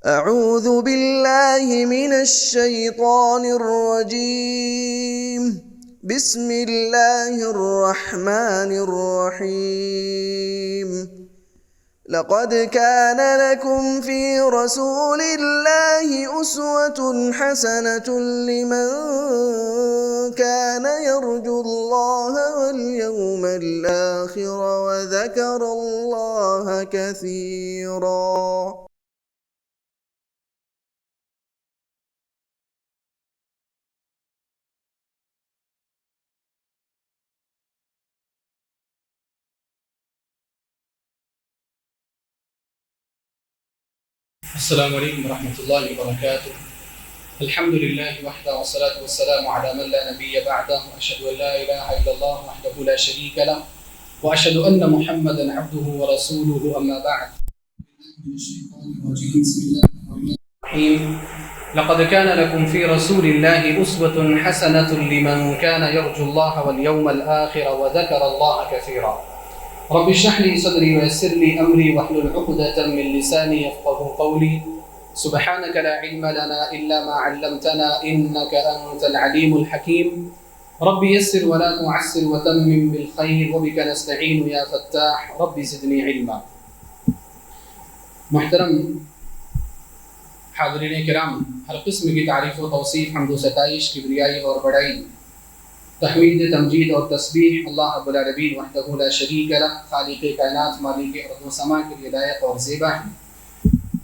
أعوذ بالله من الشيطان الرجيم. بسم الله الرحمن الرحيم. لقد كان لكم في رسول الله أسوة حسنة لمن كان يرجو الله واليوم الآخر وذكر الله كثيرا. السلام علیکم ورحمۃ اللہ وبرکاتہ. الحمد للہ وحدہ والصلاة والسلام علی من لا نبی بعدہ واشهد ان لا الہ الا اللہ وحدہ لا شریک له واشهد ان محمدا عبده ورسوله اما بعد. بسم الله الرحمن الرحیم. لقد كان لكم في رسول الله أسوة حسنة لمن كان يرجو الله واليوم الآخر وذكر الله كثيرا. رب اشرح لي صدري ويسر لي امري واحلل عقدة من لساني يفقهوا قولي. سبحانك لا علم لنا الا ما علمتنا انك انت العليم الحكيم. رب يسر ولا تعسر وتمم بالخير وبك نستعين يا فتاح. رب زدني علما. محترم حاضرین کرام، ہر قسم کی تعریف و توصیف، حمد و ستائش، کبریائی اور بڑائی، تحمید، تمجید اور تسبیح اللہ رب العالمین وحدہ لا شریک لہ، خالق کائنات، مالک ارض و سما کے لیے لائق اور زیبا ہے.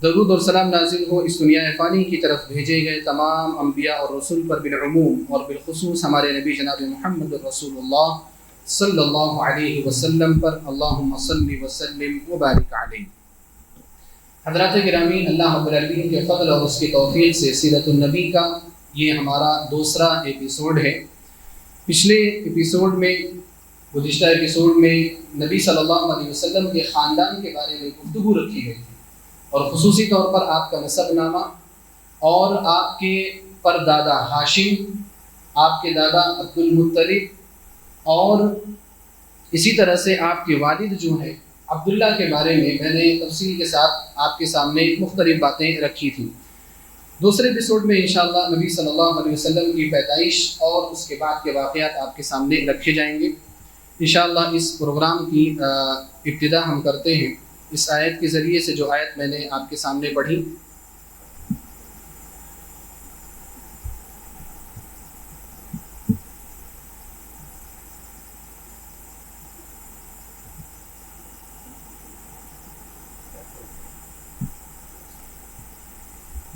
درود اور سلام نازل ہو اس دنیا فانی کی طرف بھیجے گئے تمام انبیاء اور رسول پر بالعموم اور بالخصوص ہمارے نبی جناب محمد رسول اللہ صلی اللہ علیہ وسلم پر. اللہم صلی وسلم وبارک علیہ. حضرات گرامی، اللہ رب العالمین کے فضل اور اس کی توفیق سے سیرت النبی کا یہ ہمارا دوسرا ایپیسوڈ ہے. پچھلے ایپیسوڈ میں، گزشتہ ایپیسوڈ میں نبی صلی اللہ علیہ وسلم کے خاندان کے بارے میں گفتگو رکھی گئی تھی، اور خصوصی طور پر آپ کا نسب نامہ اور آپ کے پردادا ہاشم، آپ کے دادا عبد المطلب، اور اسی طرح سے آپ کے والد جو ہیں عبداللہ کے بارے میں نے تفصیل کے ساتھ آپ کے سامنے مختلف باتیں رکھی تھیں. دوسرے ایپیسوڈ میں انشاءاللہ نبی صلی اللہ علیہ وسلم کی پیدائش اور اس کے بعد کے واقعات آپ کے سامنے رکھے جائیں گے. انشاءاللہ اس پروگرام کی ابتدا ہم کرتے ہیں اس آیت کے ذریعے سے، جو آیت میں نے آپ کے سامنے پڑھی.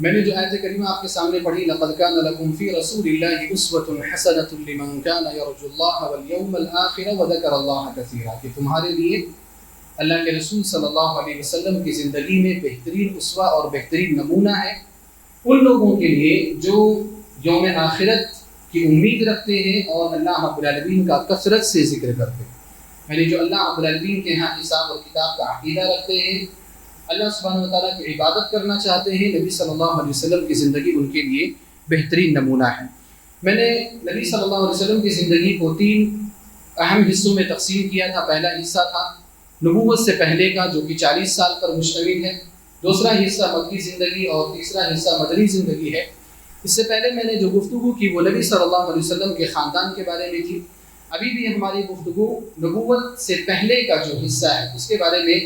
میں نے جو آیت کریمہ آپ کے سامنے پڑھی، لقد كان لكم في رسول الله أسوة حسنة لمن كان يرجو الله واليوم الآخر وذكر الله كثيرا، کہ تمہارے لیے اللہ کے رسول صلی اللہ علیہ وسلم کی زندگی میں بہترین اسوہ اور بہترین نمونہ ہے ان لوگوں کے لیے جو یوم آخرت کی امید رکھتے ہیں اور اللہ رب العالمین کا کثرت سے ذکر کرتے ہیں. یعنی جو اللہ رب العالمین کے ہاں حساب اور کتاب کا عقیدہ رکھتے ہیں، اللہ سبحانہ وتعالیٰ کی عبادت کرنا چاہتے ہیں، نبی صلی اللہ علیہ وسلم کی زندگی ان کے لیے بہترین نمونہ ہے. میں نے نبی صلی اللہ علیہ وسلم کی زندگی کو 3 اہم حصوں میں تقسیم کیا تھا. پہلا حصہ تھا نبوت سے پہلے کا، جو کہ 40 سال پر مشتمل ہے. دوسرا حصہ مکی زندگی اور تیسرا حصہ مدنی زندگی ہے. اس سے پہلے میں نے جو گفتگو کی وہ نبی صلی اللہ علیہ وسلم کے خاندان کے بارے میں تھی. ابھی بھی ہماری گفتگو نبوت سے پہلے کا جو حصہ ہے اس کے بارے میں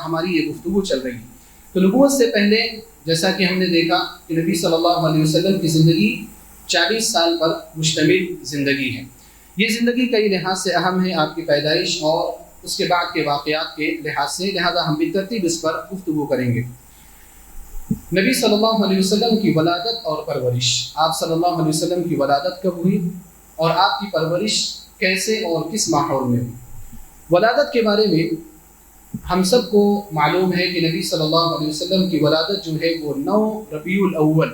ہماری یہ گفتگو چل رہی ہے. تو نبوت سے پہلے جیسا کہ ہم نے دیکھا کہ نبی صلی اللہ علیہ وسلم کی زندگی 40 سال پر مشتمل زندگی ہے. یہ زندگی کئی لحاظ سے اہم ہے، آپ کی پیدائش اور اس کے بعد کے واقعات کے لحاظ سے، لہذا ہم بالترتیب اس پر گفتگو کریں گے. نبی صلی اللہ علیہ وسلم کی ولادت اور پرورش. آپ صلی اللہ علیہ وسلم کی ولادت کب ہوئی اور آپ کی پرورش کیسے اور کس ماحول میں ہوئی؟ ولادت کے بارے میں ہم سب کو معلوم ہے کہ نبی صلی اللہ علیہ وسلم کی ولادت جو ہے وہ 9 ربیع الاول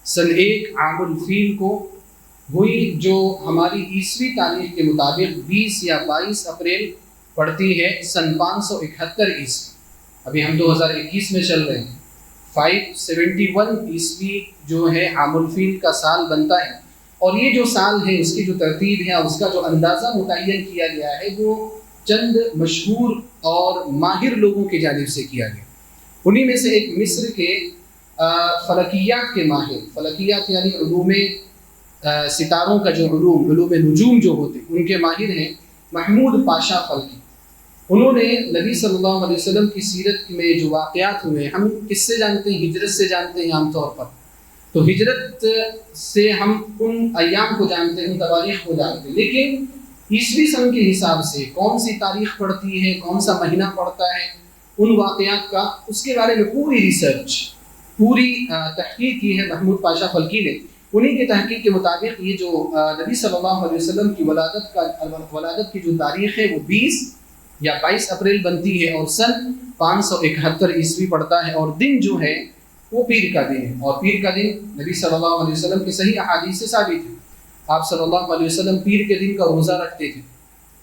سن 1 عام الفیل کو ہوئی، جو ہماری عیسوی تاریخ کے مطابق 20 یا 22 اپریل پڑتی ہے سن 571 عیسوی. ابھی ہم 2021 میں چل رہے ہیں. 571 عیسوی جو ہے عام الفیل کا سال بنتا ہے، اور یہ جو سال ہے اس کی جو ترتیب ہے، اس کا جو اندازہ متعین کیا گیا ہے وہ چند مشہور اور ماہر لوگوں کی جانب سے کیا گیا. انہی میں سے ایک مصر کے فلکیات کے ماہر، فلکیات یعنی علوم ستاروں کا جو علوم نجوم جو ہوتے ان کے ماہر ہیں محمود پاشا فلکی. انہوں نے نبی صلی اللہ علیہ وسلم کی سیرت میں جو واقعات ہوئے، ہم کس سے جانتے ہیں؟ ہجرت سے جانتے ہیں عام طور پر. تو ہجرت سے ہم ان ایام کو جانتے ہیں، ان تواریخ کو جانتے ہیں، لیکن عیسوی سن کے حساب سے کون سی تاریخ پڑتی ہے، کون سا مہینہ پڑتا ہے، ان واقعات کا، اس کے بارے میں پوری ریسرچ، پوری تحقیق کی ہے محمود پاشا فلکی نے. انہی کی تحقیق کے مطابق یہ جو نبی صلی اللہ علیہ وسلم کی ولادت کی جو تاریخ ہے وہ 20 یا 22 اپریل بنتی ہے، اور سن 571 عیسوی پڑتا ہے، اور دن جو ہے وہ پیر کا دن ہے. اور پیر کا دن نبی صلی اللہ علیہ وسلم کی صحیح احادیث سے ثابت ہے. آپ صلی اللہ علیہ وسلم پیر کے دن کا روزہ رکھتے تھے.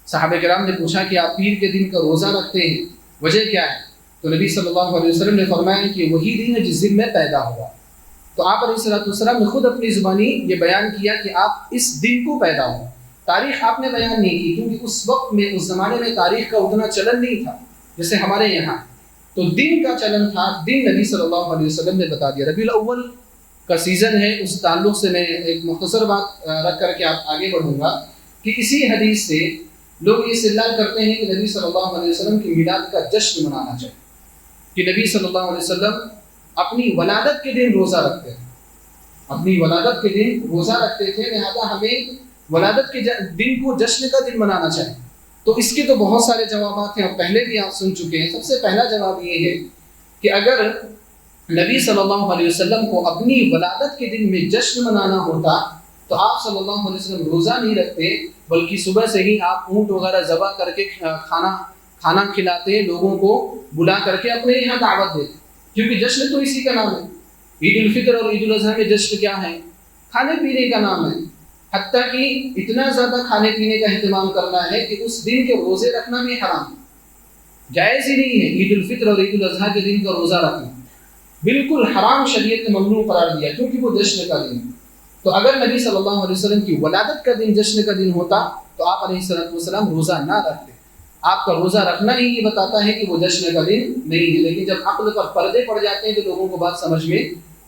صحابہ کرام نے پوچھا کہ آپ پیر کے دن کا روزہ رکھتے ہیں، وجہ کیا ہے؟ تو نبی صلی اللہ علیہ وسلم نے فرمایا کہ وہی دن ہے جس دن میں پیدا ہوا. تو آپ علیہ السلام نے خود اپنی زبانی یہ بیان کیا کہ آپ اس دن کو پیدا ہوا. تاریخ آپ نے بیان نہیں کی، کیونکہ اس وقت میں، اس زمانے میں تاریخ کا اتنا چلن نہیں تھا جیسے ہمارے یہاں. تو دن کا چلن تھا، دن نبی صلی اللہ علیہ وسلم نے بتا دیا. ربیع الاول کا سیزن ہے، اس تعلق سے میں ایک مختصر بات رکھ کر کے آپ آگے بڑھوں گا کہ اسی حدیث سے لوگ یہ استدلال کرتے ہیں کہ نبی صلی اللہ علیہ وسلم کی میلاد کا جشن منانا چاہیے، کہ نبی صلی اللہ علیہ وسلم اپنی ولادت کے دن روزہ رکھتے تھے، اپنی ولادت کے دن روزہ رکھتے تھے، لہذا ہمیں ولادت کے دن کو جشن کا دن منانا چاہیے. تو اس کے تو بہت سارے جوابات ہیں، اور پہلے بھی آپ سن چکے ہیں. سب سے پہلا جواب یہ ہے کہ اگر نبی صلی اللہ علیہ وسلم کو اپنی ولادت کے دن میں جشن منانا ہوتا تو آپ صلی اللہ علیہ وسلم روزہ نہیں رکھتے، بلکہ صبح سے ہی آپ اونٹ وغیرہ ذبح کر کے کھانا کھلاتے، لوگوں کو بلا کر کے اپنے یہاں دعوت دیتے، کیونکہ جشن تو اسی کا نام ہے. عید الفطر اور عید الاضحیٰ میں جشن کیا ہے؟ کھانے پینے کا نام ہے. حتیٰ کہ اتنا زیادہ کھانے پینے کا اہتمام کرنا ہے کہ اس دن کے روزے رکھنا بھی حرام ہے، جائز ہی نہیں ہے. عید الفطر اور عید الاضحیٰ کے دن کا روزہ رکھنا بالکل حرام، شریعت نے ممنوع قرار دیا، کیونکہ وہ جشن کا دن ہے. تو اگر نبی صلی اللہ علیہ وسلم کی ولادت کا دن جشن کا دن ہوتا تو آپ علیہ السلام روزہ نہ رکھتے. آپ کا روزہ رکھنا ہی یہ بتاتا ہے کہ وہ جشن کا دن نہیں ہے. لیکن جب عقل پر پردے پڑ جاتے ہیں تو لوگوں کو بات سمجھ میں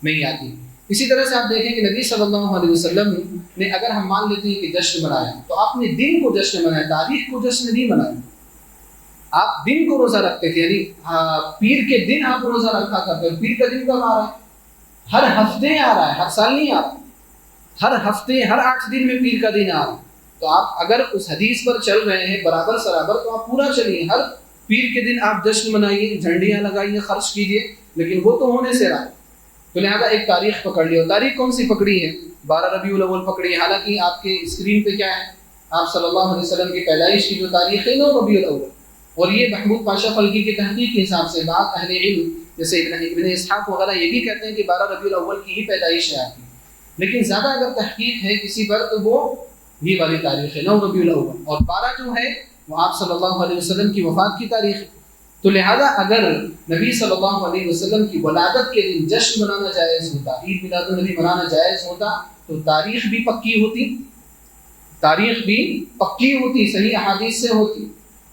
نہیں آتی. اسی طرح سے آپ دیکھیں کہ نبی صلی اللہ علیہ وسلم نے، اگر ہم مان لیتے ہیں کہ جشن منایا، تو آپ نے دن کو جشن منایا، تاریخ کو جشن نہیں منایا. آپ دن کو روزہ رکھتے تھے، یعنی پیر کے دن آپ روزہ رکھا کرتے. پیر کا دن کب آ رہا ہے؟ ہر ہفتے آ رہا ہے، ہر سال نہیں آ رہا. ہر ہفتے، ہر 8 دن میں پیر کا دن آ رہا ہے. تو آپ اگر اس حدیث پر چل رہے ہیں برابر سرابر، تو آپ پورا چلیے، ہر پیر کے دن آپ جشن منائیے، جھنڈیاں لگائیے، خرچ کیجیے، لیکن وہ تو ہونے سے رہا. تو لہٰذا ایک تاریخ پکڑ لی. اور تاریخ کون سی پکڑی ہے؟ 12 ربیع الاول پکڑی ہے. حالانکہ آپ کے اسکرین پہ کیا ہے؟ آپ صلی اللہ علیہ وسلم کی پیدائش کی جو تاریخ ہے 9 ربیع الاول. اور یہ محمود پاشا فلکی کی تحقیق کے حساب سے بعض اہل علم جیسے ابن اسحاق وغیرہ یہ بھی کہتے ہیں کہ 12 ربیع الاول کی ہی پیدائش ہے آپ کی. لیکن زیادہ اگر تحقیق ہے کسی پر تو وہ یہ والی تاریخ ہے 9 ربیع الاول. اور 12 جو ہے وہ آپ صلی اللہ علیہ وسلم کی وفات کی تاریخ ہے. تو لہذا اگر نبی صلی اللہ علیہ وسلم کی ولادت کے دن جشن منانا جائز ہوتا، عید میلاد النبی منانا جائز ہوتا، تو تاریخ بھی پکی ہوتی، تاریخ بھی پکی ہوتی، صحیح احادیث سے ہوتی،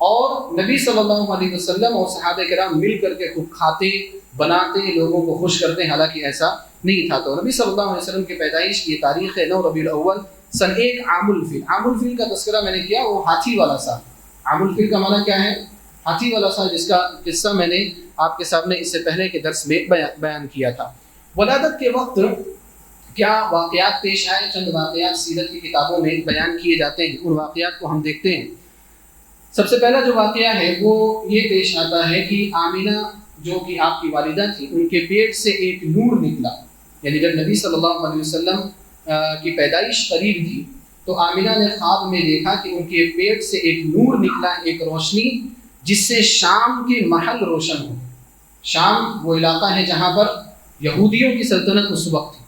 اور نبی صلی اللہ علیہ وسلم اور صحابہ کرام مل کر کے خوب کھاتے، بناتے، لوگوں کو خوش کرتے. حالانکہ ایسا نہیں تھا. تو نبی صلی اللہ علیہ وسلم کی پیدائش کی تاریخ ہے 9 ربیع الاول سن 1 عام الفیل. عام الفیل کا تذکرہ میں نے کیا، وہ ہاتھی والا سال. عام الفیل کا معنی کیا ہے؟ ہاتھی والا سال، جس کا قصہ میں نے آپ کے سامنے اس سے پہلے کے درس میں بیان کیا تھا. ولادت کے وقت کیا واقعات پیش آئے؟ چند واقعات سیرت کی کتابوں میں بیان کیے جاتے ہیں. ان واقعات کو ہم دیکھتے ہیں. سب سے پہلا جو واقعہ ہے وہ یہ پیش آتا ہے کہ آمینہ جو کہ آپ کی والدہ تھی، ان کے پیٹ سے ایک نور نکلا. یعنی جب نبی صلی اللہ علیہ وسلم کی پیدائش قریب تھی تو آمینہ نے خواب میں دیکھا کہ ان کے پیٹ سے ایک نور نکلا، ایک روشنی، جس سے شام کے محل روشن ہو. شام وہ علاقہ ہے جہاں پر یہودیوں کی سلطنت اس وقت تھی.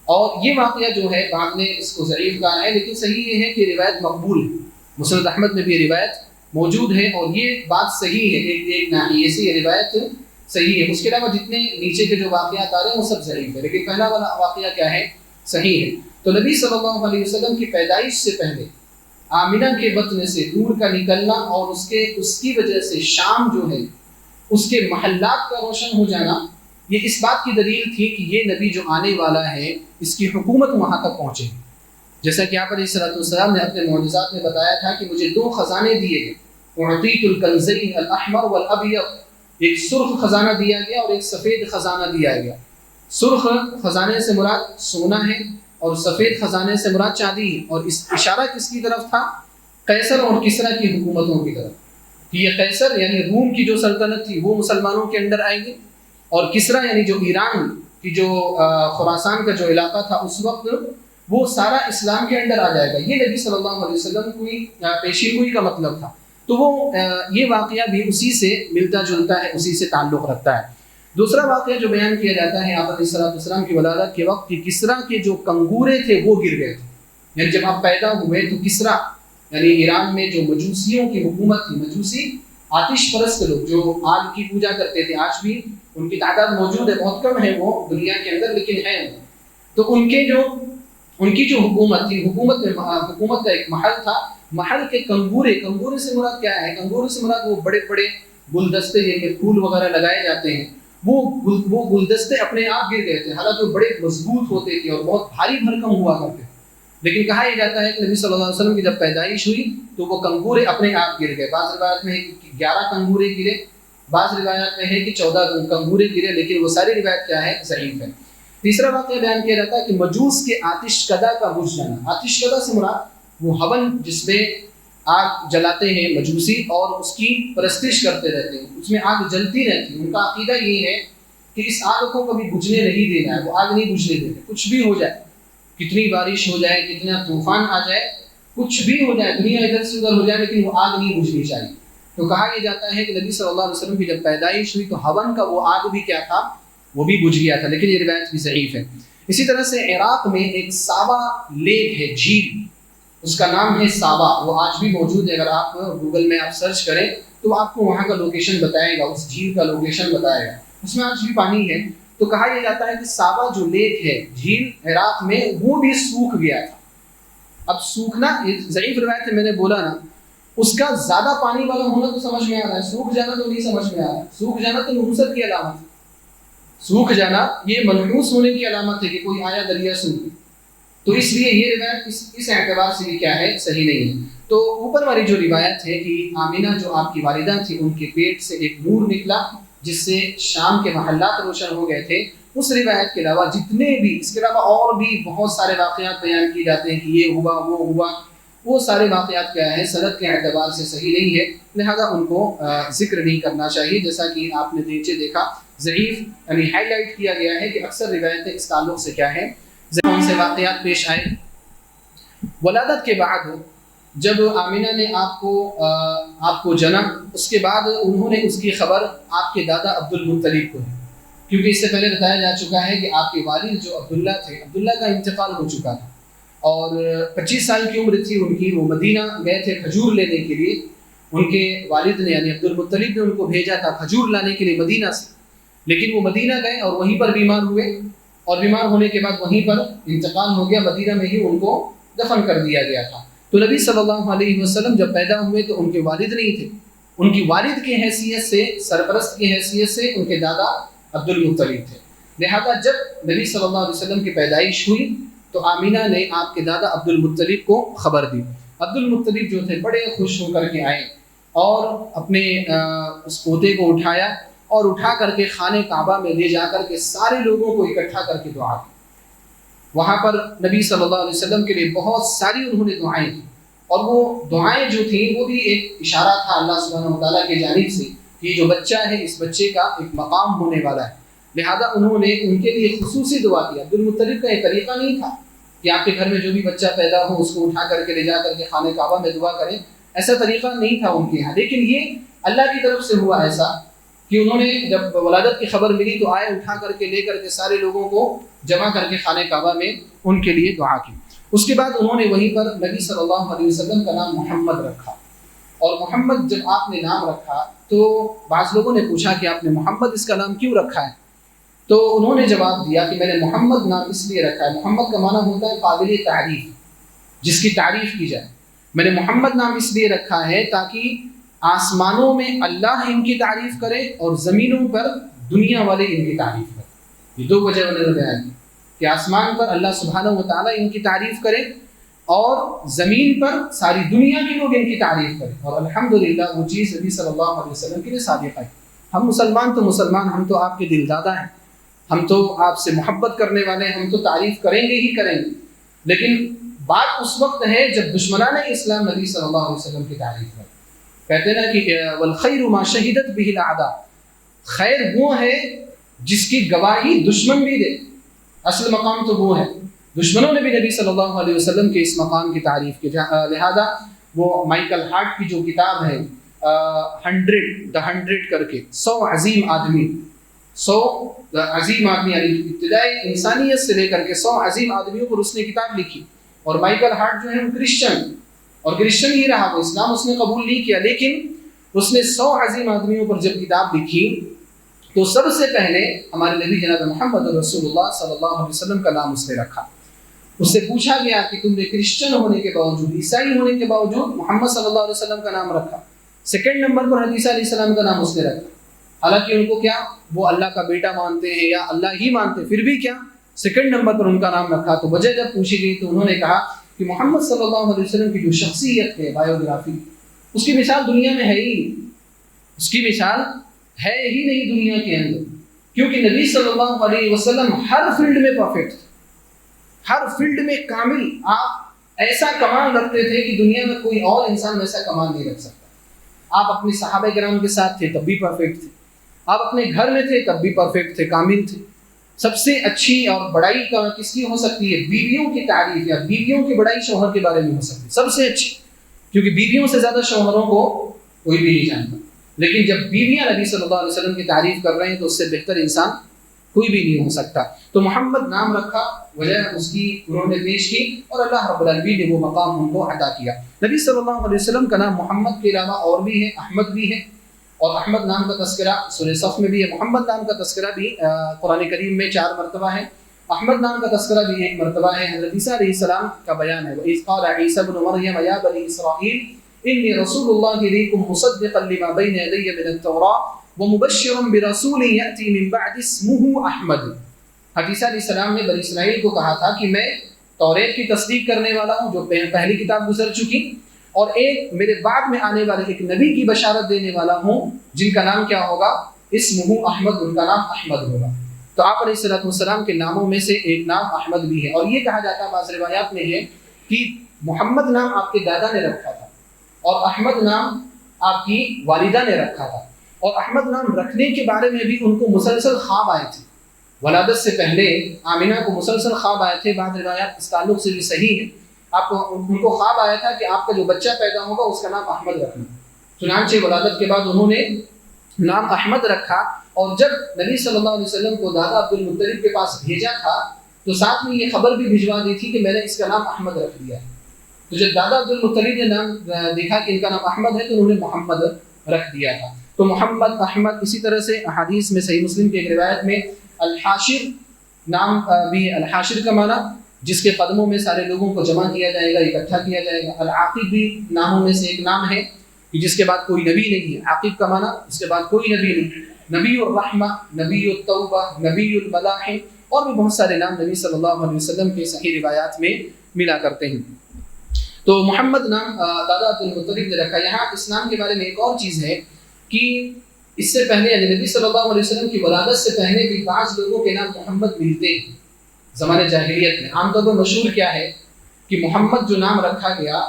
اور یہ واقعہ جو ہے بعد نے اس کو ضعیف کہا ہے، لیکن صحیح یہ ہے کہ روایت مقبول ہے. مسند احمد میں بھی روایت موجود ہے اور یہ بات صحیح ہے. ایک ناحیے سے یہ روایت صحیح ہے. اس کے علاوہ جتنے نیچے کے جو واقعات آ رہے ہیں وہ سب ضعیف ہے، لیکن پہلا والا واقعہ کیا ہے؟ صحیح ہے. تو نبی صلی اللہ علیہ وسلم کی پیدائش سے پہلے آمینہ کے بطن سے نور کا نکلنا اور اس کی وجہ سے شام جو ہے اس کے محلات کا روشن ہو جانا، یہ اس بات کی دلیل تھی کہ یہ نبی جو آنے والا ہے اس کی حکومت وہاں تک پہنچے گی. جیسا کہ آپ علیہ الصلوۃ والسلام نے اپنے معجزات میں بتایا تھا کہ مجھے 2 خزانے دیے گئے، اعطیت الکنزین الاحمر والابیض، ایک سرخ خزانہ دیا گیا اور ایک سفید خزانہ دیا گیا. سرخ خزانے سے مراد سونا ہے اور سفید خزانے سے مراد چاندی ہے. اور اس اشارہ کس کی طرف تھا؟ قیصر اور کسریٰ کی حکومتوں کی طرف، کہ یہ قیصر یعنی روم کی جو سلطنت تھی وہ مسلمانوں کے انڈر آئے گی، اور کسریٰ یعنی جو ایران کی جو خراسان کا جو علاقہ تھا اس وقت وہ سارا اسلام کے انڈر آ جائے گا. یہ نبی صلی اللہ علیہ وسلم کی پیشین گوئی کا مطلب تھا. تو وہ یہ واقعہ بھی اسی سے ملتا جلتا ہے، اسی سے تعلق رکھتا ہے. دوسرا واقعہ جو بیان کیا جاتا ہے آپ علیہ السلام کی ولادت کے وقت کہ کسریٰ کے جو کنگورے تھے وہ گر گئے تھے. یعنی جب آپ پیدا ہوئے تو کسریٰ یعنی ایران میں جو مجوسیوں کی حکومت تھی، مجوسی آتش پرست لوگ جو آگ کی پوجا کرتے تھے، آج بھی ان کی تعداد موجود ہے، بہت کم ہے وہ دنیا کے اندر لیکن ہے. تو ان کی جو حکومت تھی، حکومت کا ایک محل تھا. محل کے کنگورے سے مراد کیا ہے؟ کنگورے سے مراد وہ بڑے بڑے گلدستے جن میں پھول وغیرہ لگائے جاتے ہیں، وہ گلدستے اپنے آپ گر گئے تھے. حالانکہ وہ بڑے مضبوط ہوتے تھے اور بہت بھاری بھرکم ہوا کرتے تھے، لیکن کہا یہ جاتا ہے کہ نبی صلی اللہ علیہ وسلم کی جب پیدائش ہوئی تو وہ کنگورے اپنے آپ گر گئے. بعض روایت میں ہے کہ 11 کنگورے گرے، بعض روایت میں ہے کہ 14 کنگورے گرے، لیکن وہ ساری روایت کیا ہے؟ ضعیف ہے. تیسرا واقعہ بیان کیا جاتا ہے کہ مجوس کے آتش کدا کا بجھ جانا. آتش کدا سے مراد وہ ہون جس میں آگ جلاتے ہیں مجوسی اور اس کی پرستش کرتے رہتے ہیں، اس میں آگ جلتی رہتی ہے. ان کا عقیدہ یہ ہے کہ اس آگ کو کبھی بجھنے نہیں دینا ہے، وہ آگ نہیں بجھنے دینا. کچھ بھی ہو جائے، کتنی بارش ہو جائے، کتنا طوفان آ جائے، کچھ بھی ہو جائے، دنیا ادھر سے ادھر ہو جائے، لیکن وہ آگ نہیں بجھنی چاہیے. تو کہا یہ جاتا ہے کہ نبی صلی اللہ علیہ وسلم کی جب پیدائش ہوئی تو ہون کا وہ آگ بھی کیا تھا؟ وہ بھی بجھ گیا تھا، لیکن یہ روایت بھی ضعیف ہے. اسی طرح سے عراق میں ایک سابا لیک ہے، جھیل، اس کا نام ہے سابا. وہ آج بھی موجود ہے. اگر آپ گوگل میں آپ سرچ کریں تو آپ کو وہاں کا لوکیشن بتائے گا، اس جھیل کا لوکیشن بتائے گا. اس میں آج بھی پانی ہے. تو کہا یہ جاتا ہے کہ سابا جو لیک ہے، جھیل عراق میں، وہ بھی سوکھ گیا تھا. اب سوکھنا ضعیف روایت ہے، میں نے بولا نا، اس کا زیادہ پانی والا ہونا تو سمجھ میں آ رہا ہے، سوکھ جانا تو نہیں سمجھ میں آ رہا ہے. سوکھ جانا تو نحوست کی علامت ہے، سوکھ جانا یہ منحوس ہونے کی علامت ہے کہ کوئی آیا دریا سوکھ. تو اس لیے یہ روایت اس اعتبار سے بھی کیا ہے؟ صحیح نہیں ہے. تو اوپر والی جو روایت ہے کہ آمینہ جو آپ کی والدہ تھی، ان کے پیٹ سے ایک نور نکلا جس سے شام کے محلات روشن ہو گئے تھے، اس روایت کے علاوہ جتنے بھی اس کے علاوہ اور بھی بہت سارے واقعات بیان کیے جاتے ہیں کہ یہ ہوا وہ ہوا، وہ سارے واقعات کیا ہے؟ سند کے اعتبار سے صحیح نہیں ہے، لہذا ان کو ذکر نہیں کرنا چاہیے. جیسا کہ آپ نے نیچے دیکھا ضعیف یعنی ہائی لائٹ کیا گیا ہے کہ اکثر روایتیں اس تعلق سے کیا ہے؟ ان سے واقعات پیش آئے. ولادت کے بعد جب آمینہ نے آپ کو جنا، اس کے بعد انہوں نے اس کی خبر آپ کے دادا عبد المطلب کو دی، کیونکہ اس سے پہلے بتایا جا چکا ہے کہ آپ کے والد جو عبداللہ تھے، عبداللہ کا انتقال ہو چکا تھا اور 25 سال کی عمر تھی ان کی. وہ مدینہ گئے تھے کھجور لینے کے لیے. ان کے والد نے یعنی عبد المطلب نے ان کو بھیجا تھا کھجور لانے کے لیے مدینہ سے، لیکن وہ مدینہ گئے اور وہیں پر بیمار ہوئے، اور بیمار ہونے کے بعد وہیں پر انتقال ہو گیا. مدینہ میں ہی ان کو دفن کر دیا گیا تھا. تو نبی صلی اللہ علیہ وسلم جب پیدا ہوئے تو ان کے والد نہیں تھے، ان کی والد کی حیثیت سے، سرپرست کی حیثیت سے ان کے دادا عبد المطلب تھے. لہذا جب نبی صلی اللہ علیہ وسلم کی پیدائش ہوئی تو آمینہ نے آپ کے دادا عبد المطلب کو خبر دی. عبد المطلب جو تھے بڑے خوش ہو کر کے آئے اور اپنے اس پوتے کو اٹھایا اور اٹھا کر کے خانہ کعبہ میں لے جا کر کے سارے لوگوں کو اکٹھا کر کے دعا کی. وہاں پر نبی صلی اللہ علیہ وسلم کے لیے بہت ساری انہوں نے دعائیں کی، اور وہ دعائیں جو تھیں وہ بھی ایک اشارہ تھا اللہ سبحانہ وتعالیٰ کی جانب سے کہ یہ جو بچہ ہے اس بچے کا ایک مقام ہونے والا ہے. لہذا انہوں نے ان کے لیے خصوصی دعا کی. عبد المطلب کا یہ طریقہ نہیں تھا کہ آپ کے گھر میں جو بھی بچہ پیدا ہو اس کو اٹھا کر کے لے جا کر کے خانہ کعبہ میں دعا کریں، ایسا طریقہ نہیں تھا ان کے یہاں. لیکن یہ اللہ کی طرف سے ہوا ایسا کہ انہوں نے جب ولادت کی خبر ملی تو آئے، اٹھا کر کے لے کر کے سارے لوگوں کو جمع کر کے خانہ کعبہ میں ان کے لیے دعا کی. اس کے بعد انہوں نے وہیں پر نبی صلی اللہ علیہ وسلم کا نام محمد رکھا. اور محمد جب آپ نے نام رکھا تو بعض لوگوں نے پوچھا کہ آپ نے محمد اس کا نام کیوں رکھا ہے؟ تو انہوں نے جواب دیا کہ میں نے محمد نام اس لیے رکھا ہے، محمد کا معنی ہوتا ہے قابل تعریف، جس کی تعریف کی جائے. میں نے محمد نام اس لیے رکھا ہے تاکہ آسمانوں میں اللہ ان کی تعریف کرے اور زمینوں پر دنیا والے ان کی تعریف کرے. یہ دو وجہ انہوں نے بیان کی کہ آسمان پر اللہ سبحانہ و تعالیٰ ان کی تعریف کرے اور زمین پر ساری دنیا کے لوگ ان کی تعریف کریں. اور الحمدللہ وہ چیز نبی صلی اللہ علیہ وسلم کے لیے صادق ہے. ہم مسلمان تو مسلمان، ہم تو آپ کے دل دادا ہیں، ہم تو آپ سے محبت کرنے والے ہیں، ہم تو تعریف کریں گے ہی کریں گے. لیکن بات اس وقت ہے جب دشمنان اسلام نبی صلی اللہ علیہ وسلم کی تعریف کریں. کہتے ہیں نا کہ والخیر ما شہدت به الاعداء، خیر وہ ہے جس کی گواہی دشمن بھی دے. اصل مقام تو وہ ہے. دشمنوں نے بھی نبی صلی اللہ علیہ وسلم کے اس مقام کی تعریف کی. لہذا وہ مائیکل ہارٹ کی جو کتاب ہے 100 کر کے 100 عظیم آدمی یعنی ابتدائی انسانیت سے لے کر کے 100 عظیم آدمیوں پر اس نے کتاب لکھی. اور مائیکل ہارٹ جو ہے وہ کرسچن ہی رہا، وہ اسلام اس نے قبول نہیں کیا، لیکن اس نے 100 عظیم آدمیوں پر جب کتاب لکھی تو سب سے پہلے ہمارے نبی جناب محمد رسول اللہ صلی اللہ علیہ وسلم کا نام اس نے رکھا. اس سے پوچھا گیا کہ تم نے کرسچن ہونے کے باوجود، عیسائی ہونے کے باوجود محمد صلی اللہ علیہ وسلم کا نام رکھا. سیکنڈ نمبر پر حدیث علیہ السلام کا نام اس نے رکھا. حالانکہ ان کو کیا وہ اللہ کا بیٹا مانتے ہیں یا اللہ ہی مانتے، پھر بھی کیا سیکنڈ نمبر پر ان کا نام رکھا. تو وجہ جب پوچھی گئی تو انہوں نے کہا کہ محمد صلی اللہ علیہ وسلم کی جو شخصیت ہے، بایوگرافی، اس کی مثال دنیا میں ہے ہی نہیں. اس کی مثال ہے ہی نہیں دنیا کے اندر، کیونکہ نبی صلی اللہ علیہ وسلم ہر فیلڈ میں پرفیکٹ تھے، ہر فیلڈ میں کامل. آپ ایسا کمال رکھتے تھے کہ دنیا میں کوئی اور انسان ویسا کمال نہیں رکھ سکتا. آپ اپنے صحابہ کرام کے ساتھ تھے تب بھی پرفیکٹ تھے، آپ اپنے گھر میں تھے تب بھی پرفیکٹ تھے، کامل تھے. سب سے اچھی اور بڑائی کس کی ہو سکتی ہے؟ بیویوں کی تعریف یا بیویوں کی بڑائی شوہر کے بارے میں ہو سکتی ہے سب سے اچھی، کیونکہ بیویوں سے زیادہ شوہروں کو کوئی بھی نہیں جانتا. لیکن جب بیویاں نبی صلی اللہ علیہ وسلم کی تعریف کر رہے ہیں تو اس سے بہتر انسان کوئی بھی نہیں ہو سکتا. تو محمد نام رکھا، وجہ اس کی انہوں نے پیش کی اور اللہ رب العالمین نے وہ مقام ان کو عطا کیا. نبی صلی اللہ علیہ وسلم کا نام محمد کے علاوہ اور بھی ہے، احمد بھی ہے، اور احمد نام کا تذکرہ سورہ صف میں بھی ہے. محمد نام کا تذکرہ بھی قرآن کریم میں 4 مرتبہ ہے. احمد نام کا تذکرہ بھی 1 مرتبہ ہے. حضرت عیسیٰ علیہ السلام کا بیان ہے وَإِذْ قَالَ عِيسَى ابْنُ مَرْيَمَ يَا بَنِي إِسْرَائِيلَ إِنِّي رَسُولُ اللَّهِ إِلَيْكُمْ مُصَدِّقًا لِمَا بَيْنَ يَدَيَّ مِنَ التَّوْرَاةِ وَمُبَشِّرًا بِرَسُولٍ يَأْتِي مِن بَعْدِي اسْمُهُ أَحْمَدُ. عیسیٰ علیہ السلام نے بنی اسرائیل کو کہا تھا کہ میں توریت کی تصدیق کرنے والا ہوں جو پہلی کتاب گزر چکی، اور ایک میرے بعد میں آنے والے ایک نبی کی بشارت دینے والا ہوں جن کا نام کیا ہوگا؟ اسمہ احمد، ان کا نام احمد ہوگا. تو آپ علیہ السلام کے ناموں میں سے ایک نام احمد بھی ہے. اور یہ کہا جاتا ہے بعض روایات میں ہے کہ محمد نام آپ کے دادا نے رکھا تھا اور احمد نام آپ کی والدہ نے رکھا تھا. اور احمد نام رکھنے کے بارے میں بھی ان کو مسلسل خواب آئے تھے. ولادت سے پہلے آمینہ کو مسلسل خواب آئے تھے. بعض روایات اس تعلق سے بھی صحیح ہے. آپ کو ان کو خواب آیا تھا کہ آپ کا جو بچہ پیدا ہوگا اس کا نام احمد رکھنا. چنانچہ ولادت کے بعد انہوں نے نام احمد رکھا. اور جب نبی صلی اللہ علیہ وسلم کو دادا عبد المطلب کے پاس بھیجا تھا تو ساتھ میں یہ خبر بھی بھجوا دی تھی کہ میں نے اس کا نام احمد رکھ دیا ہے. تو جب دادا عبد المطلب نے نام دیکھا کہ ان کا نام احمد ہے تو انہوں نے محمد رکھ دیا تھا. تو محمد، احمد، اسی طرح سے احادیث میں صحیح مسلم کی ایک روایت میں الحاشر نام بھی ہے. الحاشر کا معنی جس کے قدموں میں سارے لوگوں کو جمع کیا جائے گا، اکٹھا کیا جائے گا. العاقب بھی ناموں میں سے ایک نام ہے جس کے بعد کوئی نبی نہیں ہے. عاقب کا معنی اس کے بعد کوئی نبی نہیں. نبی الرحمہ، نبی التوبہ، نبی الملاحم، اور بھی بہت سارے نام نبی صلی اللہ علیہ وسلم کے صحیح روایات میں ملا کرتے ہیں. تو محمد نام دادا عبد المطلب نے رکھا. یہاں اسلام کے بارے میں ایک اور چیز ہے کہ اس سے پہلے یعنی نبی صلی اللہ علیہ وسلم کی ولادت سے پہلے بھی بعض لوگوں کے نام محمد ملتے ہیں زمانے جاہلیت میں. عام طور پر مشہور کیا ہے کہ محمد جو نام رکھا گیا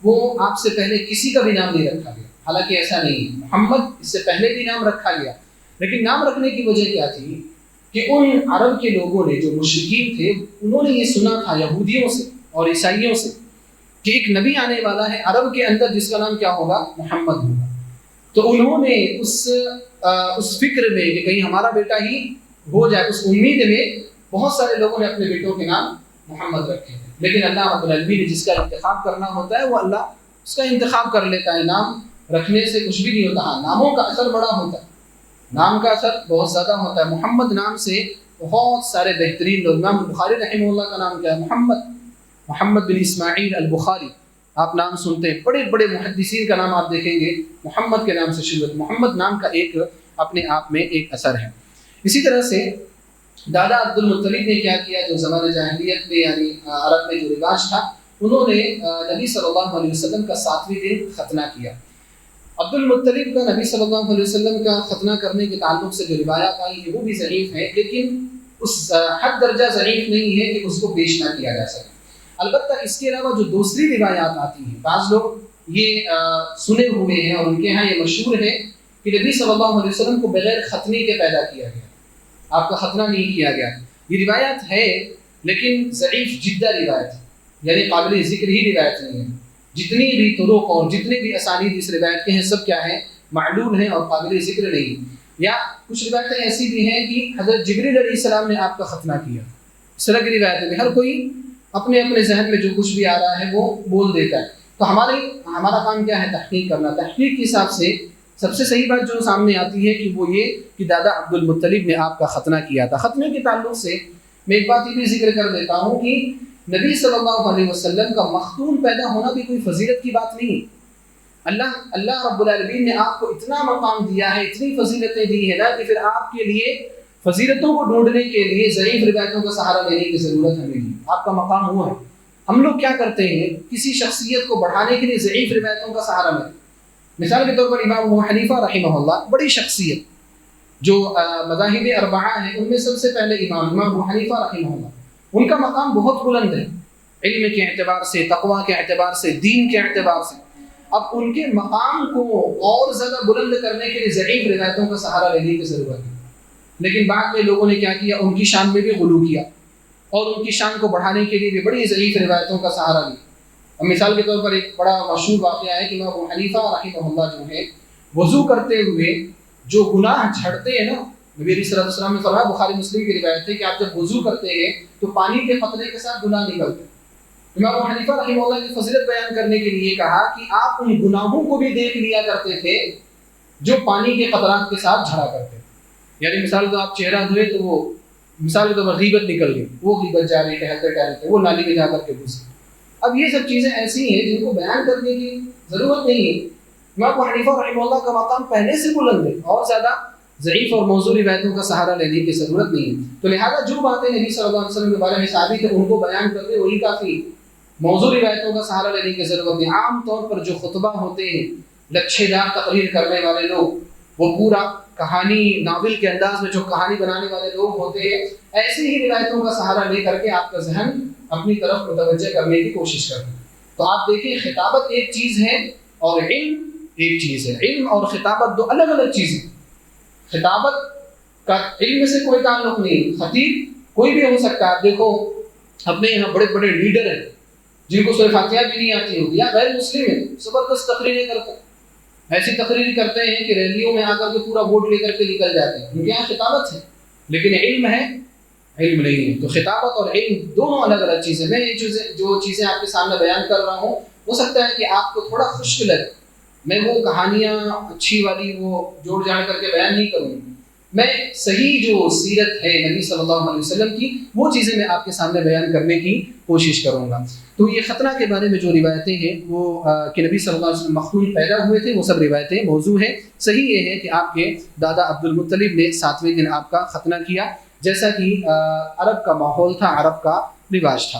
وہ آپ سے پہلے کسی کا بھی نام نہیں رکھا گیا. حالانکہ ایسا نہیں ہے. محمد اس سے پہلے بھی نام رکھا گیا، لیکن نام رکھنے کی وجہ کیا تھی کہ ان عرب کے لوگوں نے جو مشرکین تھے انہوں نے یہ سنا تھا یہودیوں سے اور عیسائیوں سے کہ ایک نبی آنے والا ہے عرب کے اندر جس کا نام کیا ہوگا؟ محمد ہوگا. تو انہوں نے اس فکر میں کہ کہیں ہمارا بیٹا ہی ہو جائے، اس امید میں بہت سارے لوگوں نے اپنے بیٹوں کے نام محمد رکھے. لیکن اللہ رب العالمین نے جس کا انتخاب کرنا ہوتا ہے وہ اللہ اس کا انتخاب کر لیتا ہے. نام رکھنے سے کچھ بھی نہیں ہوتا. ہاں، ناموں کا اثر بڑا ہوتا ہے، نام کا اثر بہت زیادہ ہوتا ہے. محمد نام سے بہت سارے بہترین لوگ، امام بخاری رحمہ اللہ کا نام کیا ہے؟ محمد بن اسماعیل البخاری. آپ نام سنتے ہیں، بڑے بڑے محدثین کا نام آپ دیکھیں گے محمد کے نام سے شروع. محمد نام کا ایک اپنے آپ میں ایک اثر ہے. اسی طرح سے دادا عبد المطلب نے کیا کیا، جو زمانہ جاہلیت میں یعنی عرب میں جو رواج تھا، انہوں نے نبی صلی اللہ علیہ وسلم کا 7ویں دن ختنہ کیا۔ عبد المطلب کا نبی صلی اللہ علیہ وسلم کا ختنہ کرنے کے تعلق سے جو روایات آئی ہیں وہ بھی ضعیف ہے، لیکن اس حد درجہ ضعیف نہیں ہے کہ اس کو پیش نہ کیا جا سکے۔ البتہ اس کے علاوہ جو دوسری روایات آتی ہیں، بعض لوگ یہ سنے ہوئے ہیں اور ان کے ہاں یہ مشہور ہے کہ نبی صلی اللہ علیہ وسلم کو بغیر ختنے کے پیدا کیا گیا، آپ کا ختنہ نہیں کیا گیا۔ یہ روایت ہے لیکن ضعیف جدہ روایت ہے، یعنی قابل ذکر ہی روایت نہیں ہے۔ جتنی بھی طرق اور جتنے بھی اسانید اس روایت کے ہیں سب کیا ہیں، معلول ہیں اور قابل ذکر نہیں۔ یا کچھ روایتیں ایسی بھی ہیں کہ حضرت جبریل علیہ السلام نے آپ کا ختنہ کیا، اس طرح کی روایتیں بھی۔ ہر کوئی اپنے اپنے ذہن میں جو کچھ بھی آ رہا ہے وہ بول دیتا ہے۔ تو ہمارا کام کیا ہے، تحقیق کرنا۔ تحقیق کے حساب سے سب سے صحیح بات جو سامنے آتی ہے کہ وہ یہ کہ دادا عبد المطلب نے آپ کا ختنہ کیا تھا۔ ختنے کے تعلق سے میں ایک بات یہ بھی ذکر کر دیتا ہوں کہ نبی صلی اللہ علیہ وسلم کا مختون پیدا ہونا بھی کوئی فضیلت کی بات نہیں۔ اللہ رب العالمین نے آپ کو اتنا مقام دیا ہے، اتنی فضیلتیں دی ہیں نا کہ پھر آپ کے لیے فضیلتوں کو ڈھونڈنے کے لیے ضعیف روایتوں کا سہارا لینے کی ضرورت ہمیں نہیں۔ آپ کا مقام ہوا ہے۔ ہم لوگ کیا کرتے ہیں، کسی شخصیت کو بڑھانے کے لیے ضعیف روایتوں کا سہارا لیتے ہیں۔ مثال کے طور پر امام ابو حنیفہ رحمہ اللہ، بڑی شخصیت جو مذاہب اربعہ ہیں ان میں سب سے پہلے امام ابو حنیفہ رحمہ اللہ، ان کا مقام بہت بلند ہے، علم کے اعتبار سے، تقوی کے اعتبار سے، دین کے اعتبار سے۔ اب ان کے مقام کو اور زیادہ بلند کرنے کے لیے ضعیف روایتوں کا سہارا لینے کی ضرورت ہے۔ لیکن بعد میں لوگوں نے کیا کیا، ان کی شان میں بھی غلو کیا اور ان کی شان کو بڑھانے کے لیے بھی بڑی ضعیف روایتوں کا سہارا لیا۔ اب مثال کے طور پر ایک بڑا مشہور واقعہ ہے کہ امام ابو حنیفہ رحمہ اللہ جو ہے، وضو کرتے ہوئے جو گناہ جھڑتے ہیں نا، نبی علیہ الصلوۃ والسلام نے فرمایا، بخاری مسلم کی روایت ہے کہ آپ جب وضو کرتے ہیں تو پانی کے قطرے کے ساتھ گناہ نکلتے ہیں۔ امام ابو حنیفہ رحمہ اللہ کی فضیلت بیان کرنے کے لیے کہا کہ آپ ان گناہوں کو بھی دیکھ لیا کرتے تھے جو پانی کے قطرات کے ساتھ جھڑا کرتے، یعنی مثال کو آپ چہرہ دھوئے تو وہ مثال کے طور پر غیبت نکل گئی، وہ غیبت جا رہی ٹہلتے ٹہلتے وہ نالی میں جا کر کے گھس گئی۔ اب یہ سب چیزیں ایسی ہیں جن کو بیان کرنے کی ضرورت نہیں ہے۔ امام ابو حنیفہ رحمہ اللہ کا مقام پہلے سے بلند ہے اور زیادہ ضعیف اور موضوع روایتوں کا سہارا لینے کی ضرورت نہیں ہے۔ تو لہٰذا جو باتیں نبی صلی اللہ علیہ وسلم کے بارے میں ثابت ہیں ان کو بیان کرتے وہی کافی، موضوع روایتوں کا سہارا لینے کی ضرورت نہیں۔ عام طور پر جو خطبہ ہوتے ہیں، لچھے دار تقریر کرنے والے لوگ، وہ پورا کہانی ناول کے انداز میں جو کہانی بنانے والے لوگ ہوتے ہیں، ایسی ہی روایتوں کا سہارا لے کر کے آپ کا ذہن اپنی طرف متوجہ کرنے کی کوشش کرتے ہیں۔ تو آپ دیکھیں، خطابت ایک چیز ہے اور علم ایک چیز ہے۔ علم اور خطابت دو الگ الگ چیزیں۔ خطابت کا علم سے کوئی تعلق نہیں، خطیب کوئی بھی ہو سکتا ہے۔ آپ دیکھو اپنے یہاں بڑے بڑے لیڈر ہیں جن کو سورہ فاتحہ بھی نہیں آتی ہوگی یا غیر مسلم ہیں، زبردست تقریریں کرتے ہیں، ایسی تقریر کرتے ہیں کہ ریلیوں میں آ کر کے پورا ووٹ لے کر کے نکل جاتے ہیں۔ ان کے یہاں خطابت ہے لیکن علم ہے، علم نہیں ہے۔ تو خطابت اور علم دونوں الگ الگ چیزیں۔ میں یہ جو چیزیں آپ کے سامنے بیان کر رہا ہوں، ہو سکتا ہے کہ آپ کو تھوڑا خشک لگے، میں وہ کہانیاں اچھی والی وہ جوڑ جاڑ کر کے بیان نہیں کروں گا، میں صحیح جو سیرت ہے نبی صلی اللہ علیہ وسلم کی وہ چیزیں میں آپ کے سامنے بیان کرنے کی کوشش کروں گا۔ تو یہ ختنہ کے بارے میں جو روایتیں ہیں وہ کہ نبی صلی اللہ علیہ وسلم مختون پیدا ہوئے تھے، وہ سب روایتیں موضوع ہیں۔ صحیح یہ ہے کہ آپ کے دادا عبد المطلب نے 7ویں دن آپ کا ختنہ کیا، جیسا کہ عرب کا ماحول تھا، عرب کا رواج تھا۔